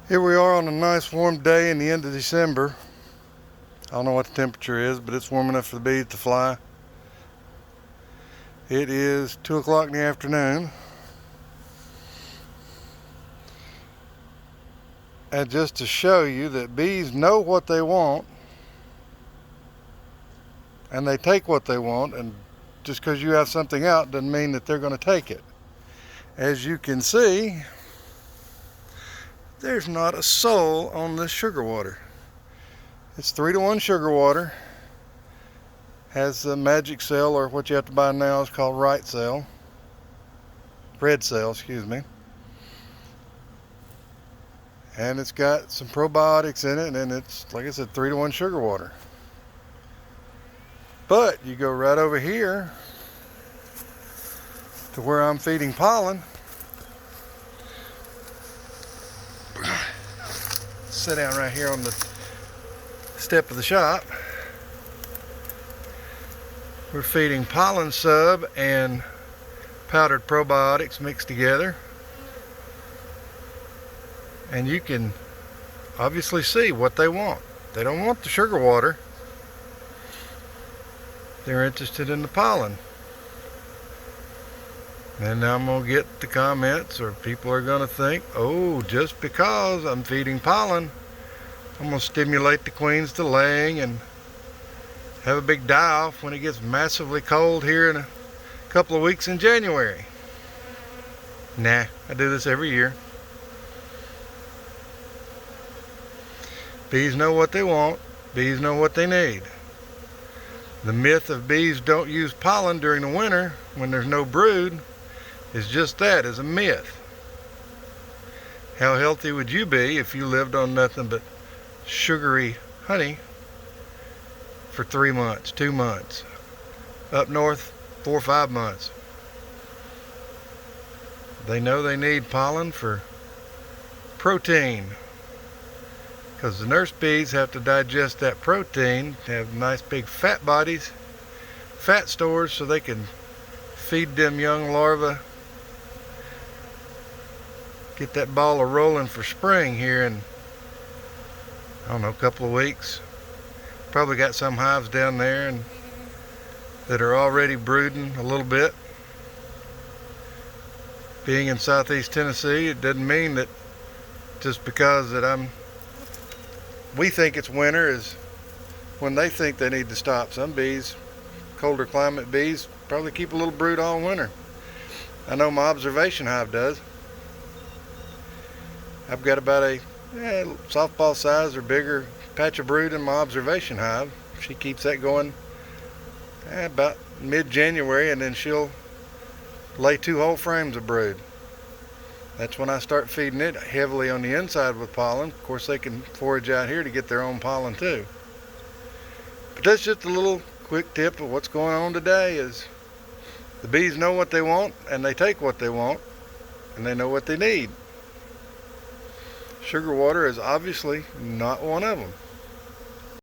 Here we are on a nice warm day in the end of December. I don't know what the temperature is, but it's warm enough for the bees to fly. It is 2 o'clock in the afternoon. And just to show you that bees know what they want and they take what they want, and just because you have something out doesn't mean that they're going to take it. As you can see, there's not a soul on this sugar water. It's 3-to-1 sugar water. Has the magic cell, or what you have to buy now is called red cell, excuse me. And it's got some probiotics in it, and it's, like I said, 3-to-1 sugar water. But you go right over here to where I'm feeding pollen. Sit down right here on the step of the shop. We're feeding pollen sub and powdered probiotics mixed together. And you can obviously see what they want. They don't want the sugar water. They're interested in the pollen. And I'm going to get the comments, or people are going to think, oh, just because I'm feeding pollen, I'm going to stimulate the queens to laying and have a big die-off when it gets massively cold here in a couple of weeks in January. Nah, I do this every year. Bees know what they want. Bees know what they need. The myth of bees don't use pollen during the winter when there's no brood is just that, is a myth. How healthy would you be if you lived on nothing but sugary honey for 3 months, 2 months, up north 4 or 5 months? They know they need pollen for protein, because the nurse bees have to digest that protein, have nice big fat bodies, fat stores, so they can feed them young larvae, get that ball a rolling for spring here in, I don't know, a couple of weeks. Probably got some hives down there and that are already brooding a little bit. Being in southeast Tennessee, it doesn't mean that just because that we think it's winter is when they think they need to stop. Some bees, colder climate bees, probably keep a little brood all winter. I know my observation hive does. I've got about a softball size or bigger patch of brood in my observation hive. She keeps that going about mid-January, and then she'll lay 2 whole frames of brood. That's when I start feeding it heavily on the inside with pollen. Of course, they can forage out here to get their own pollen too. But that's just a little quick tip of what's going on today. Is the bees know what they want and they take what they want, and they know what they need. Sugar water is obviously not one of them.